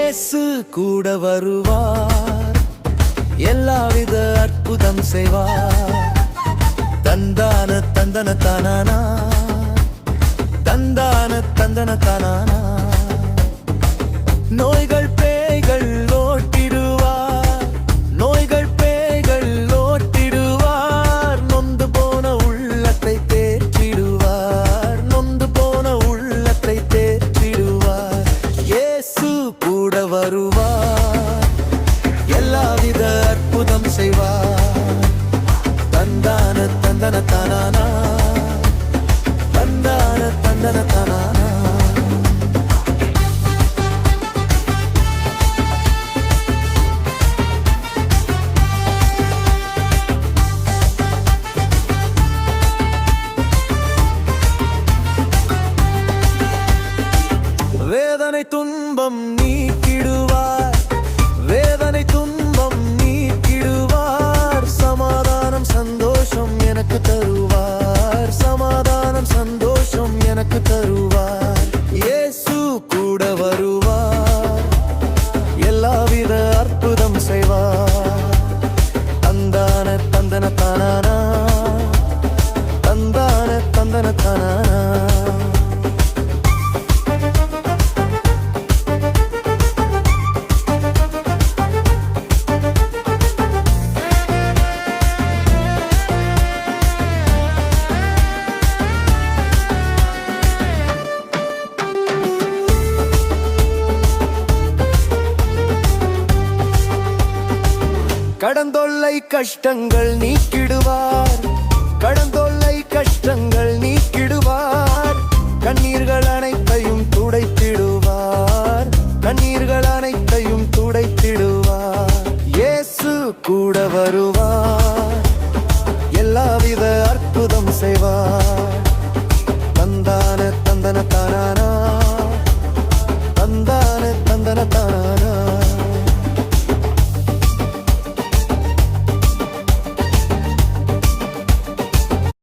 இயேசு கூட வருவார், எல்லாவித அற்புதம் செய்வார். தந்தான தந்தன தானானா, தந்தான தந்தன தானானா. நோய்கள் பேய்கள் ஓட்டிடுவார், நோய்கள் பேய்கள் ஓட்டிடுவார். நொந்து போன உள்ளத்தை தேற்றிடுவார், நொந்து போன உள்ளத்தை தேற்றிடுவார். இயேசு கூட வருவார், எல்லாவித அற்புதம் செய்வார். தந்தான தந்தன தானானா, தந்தான தந்தன தானானா. வேதனை துன்பம் நீக்கிடுவார், வேதனை துன்பம் நீக்கிடுவார். சமாதானம் சந்தோஷம் எனக்கு தருவார், சமாதானம் சந்தோஷம் எனக்கு தருவார். இயேசு கூட வருவார், எல்லாவித அற்புதம் செய்வார். தந்தான தந்தன தானானா, தந்தான தந்தன தானானா. கடந்தொல்லை கஷ்டங்கள் நீக்கிடுவார், கடந்தொல்லை கஷ்டங்கள் நீக்கிடுவார். கண்ணீர்கள் அனைத்தையும் துடைத்திடுவார், கண்ணீர்கள் அனைத்தையும் துடைத்திடுவார். இயேசு கூட வருவார், எல்லாவித அற்புதம் செய்வார்.